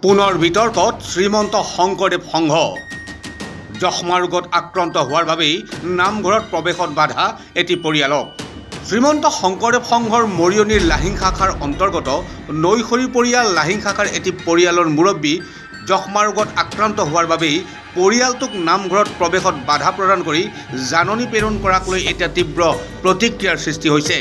পুনৰ বিতৰ্কত শ্ৰীমন্ত শংকৰদেৱ সংঘ যক্ষ্মা ৰোগত আক্ৰান্ত হোৱাৰ বাবেই নামঘৰত প্ৰৱেশত বাধা এটি পৰিয়ালক। শ্ৰীমন্ত শংকৰদেৱ সংঘৰ মৰিয়নিৰ লাহিং শাখাৰ অন্তৰ্গত নৈখৰী পৰিয়াল লাহিং শাখাৰ এটি পৰিয়ালৰ মুৰব্বী যক্ষ্মা ৰোগত আক্ৰান্ত হোৱাৰ বাবেই পৰিয়ালটোক নামঘৰত প্ৰৱেশত বাধা প্ৰদান কৰি জাননী প্ৰেৰণ কৰাক লৈ এতিয়া তীব্ৰ প্ৰতিক্ৰিয়াৰ সৃষ্টি হৈছে।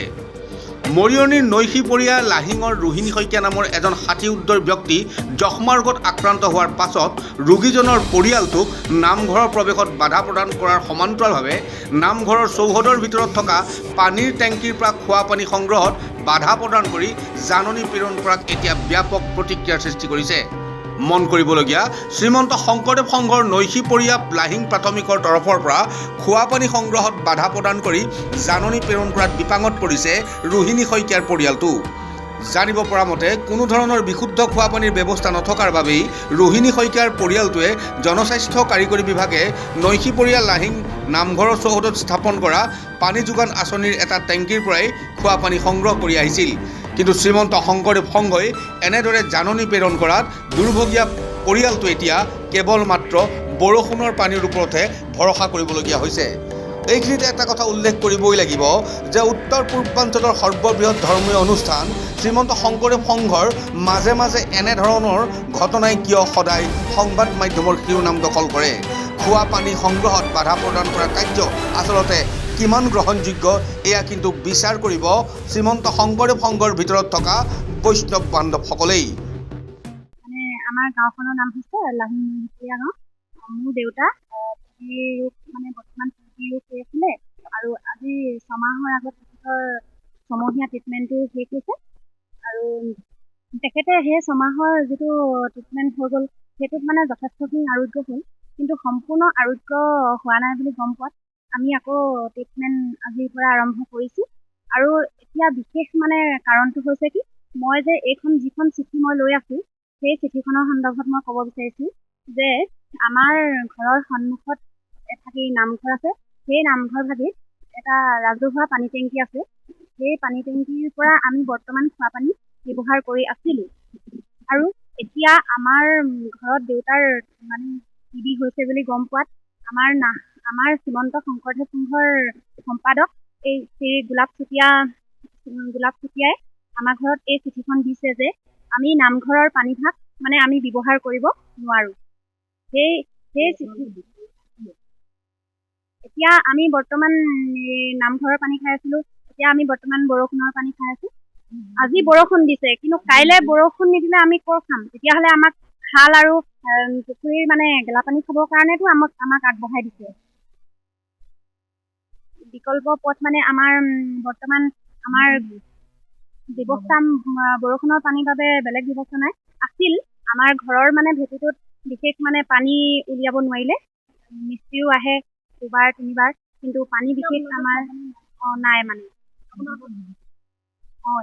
মৰিয়নিৰ নৈখী পৰিয়াল লাহিঙৰ ৰোহিণী শইকীয়া নামৰ এজন ৬০ ঊৰ্ধৰ ব্যক্তি যক্ষ্মা ৰোগত আক্ৰান্ত হোৱাৰ পাছত ৰোগীজনৰ পৰিয়ালটোক নামঘৰৰ প্ৰৱেশত বাধা প্ৰদান কৰাৰ সমান্তৰালভাৱে নামঘৰৰ চৌহদৰ ভিতৰত থকা পানীৰ টেংকিৰ পৰা খোৱা পানী সংগ্ৰহত বাধা প্ৰদান কৰি জাননী প্ৰেৰণ কৰাক এতিয়া ব্যাপক প্ৰতিক্ৰিয়াৰ সৃষ্টি কৰিছে। মন কৰিবলগীয়া, শ্ৰীমন্ত শংকৰদেৱ সংঘৰ নৈখী পৰিয়াল লাহিং প্ৰাথমিকৰ তৰফৰ পৰা খোৱা পানী সংগ্ৰহত বাধা প্ৰদান কৰি জাননী প্ৰেৰণ কৰাত বিপাঙত পৰিছে ৰোহিণী শইকীয়াৰ পৰিয়ালটো। জানিব পৰা মতে কোনো ধৰণৰ বিশুদ্ধ খোৱা পানীৰ ব্যৱস্থা নথকাৰ বাবেই ৰোহিণী শইকীয়াৰ পৰিয়ালটোৱে জনস্বাস্থ্য কাৰিকৰী বিভাগে নৈখী পৰিয়াল লাহিং নামঘৰৰ চৌহদত স্থাপন কৰা পানী যোগান আঁচনিৰ এটা টেংকিৰ পৰাই খোৱা পানী সংগ্ৰহ কৰি আহিছিল। কিন্তু শ্ৰীমন্ত শংকৰদেৱ সংঘই এনেদৰে জাননী প্ৰেৰণ কৰাত দুৰ্ভগীয়া পৰিয়ালটো এতিয়া কেৱল মাত্ৰ বৰষুণৰ পানীৰ ওপৰতহে ভৰসা কৰিবলগীয়া হৈছে। এইখিনিতে এটা কথা উল্লেখ কৰিবই লাগিব যে উত্তৰ পূৰ্বাঞ্চলৰ সৰ্ববৃহৎ ধৰ্মীয় অনুষ্ঠান শ্ৰীমন্ত শংকৰদেৱ সংঘৰ মাজে মাজে এনেধৰণৰ ঘটনাই কিয় সদায় সংবাদ মাধ্যমৰ শিৰোনাম দখল কৰে? খোৱা পানী সংগ্ৰহত বাধা প্ৰদান কৰা কাৰ্য আচলতে কিমান গ্ৰহণযোগ্য এয়া কিন্তু বিচাৰ কৰিব শ্ৰীমন্ত শংকৰদেৱ সংঘৰ ভিতৰত থকা বৈষ্ণৱ বান্ধৱসকলেই। মানে আমাৰ গাঁওখনৰ নাম হৈছে লাহিং গাঁও। মোৰ দেউতা মানে বৰ্তমান ৰোগ হৈ আছিলে আৰু আজি 6 মাহৰ আগত তেখেতৰ ছমহীয়া ট্ৰিটমেণ্টটো শেষ হৈছে আৰু তেখেতে সেই 6 মাহৰ যিটো ট্ৰিটমেণ্ট হৈ গ'ল সেইটোত মানে যথেষ্টখিনি আৰোগ্য হ'ল, কিন্তু সম্পূৰ্ণ আৰোগ্য হোৱা নাই বুলি গম পোৱাত আমি আকৌ ট্ৰিটমেণ্ট আজিৰ পৰা আৰম্ভ কৰিছোঁ। আৰু এতিয়া বিশেষ মানে কাৰণটো হৈছে কি, মই যে যিখন চিঠি মই লৈ আছোঁ সেই চিঠিখনৰ সন্দৰ্ভত মই ক'ব বিচাৰিছোঁ যে আমাৰ ঘৰৰ সন্মুখত এভাগি নামঘৰ আছে। সেই নামঘৰ ভাগিত এটা ৰাজহুৱা পানী টেংকি আছে। সেই পানী টেংকিৰ পৰা আমি বৰ্তমান খোৱা পানী ব্যৱহাৰ কৰি আছিলোঁ আৰু এতিয়া আমাৰ ঘৰত দেউতাৰ মানে TB হৈছে বুলি গম পোৱাত আমাৰ শ্ৰীমন্ত শংকৰদেৱ সংঘৰ সম্পাদক এই শ্ৰী গোলাপ চুতীয়াই আমাৰ ঘৰত এই চিঠিখন দিছে যে আমি নামঘৰৰ পানীভাগ মানে আমি ব্যৱহাৰ কৰিব নোৱাৰোঁ। সেই এতিয়া আমি বৰ্তমান নামঘৰৰ পানী খাই আছিলোঁ, এতিয়া আমি বৰ্তমান বৰষুণৰ পানী খাই আছোঁ। আজি বৰষুণ দিছে, কিন্তু কাইলৈ বৰষুণ নিদিলে আমি ক'ৰ খাম? তেতিয়াহ'লে আমাক খাল আৰু পুখুৰীৰ মানে গেলা পানী খাবৰ কাৰণেতো আমাক আগবঢ়াই দিছে। বিকল্প পথ মানে আমাৰ বৰ্তমান আমাৰ ব্যৱস্থা বৰষুণৰ পানীৰ বাবে বেলেগ ব্যৱস্থা নাই। আছিল আমাৰ ঘৰৰ মানে ভেটিটোত বিশেষ মানে পানী উলিয়াব নোৱাৰিলে, মিস্ত্ৰীও আহে 2বাৰ 3বাৰ, কিন্তু পানী বিশেষ আমাৰ নাই মানে।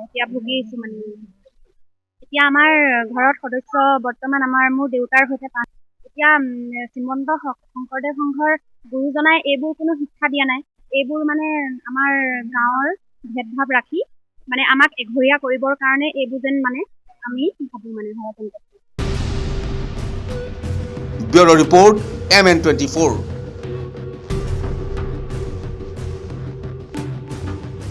এতিয়া ভুগি আছোঁ মানে। এতিয়া আমাৰ ঘৰত সদস্য বৰ্তমান মোৰ দেউতাৰ সৈতে 5। এতিয়া শ্ৰীমন্ত শংকৰদেৱ সংঘৰ গুৰুজনাই এইবোৰ কোনো শিক্ষা দিয়া নাই। এইবোৰ মানে আমাৰ গাঁৱৰ ভেদভাৱ ৰাখি মানে আমাক এঘৰীয়া কৰিবৰ কাৰণে এইবোৰ যেন মানে আমি ভাবোঁ মানে হয়। Bureau' report MN24।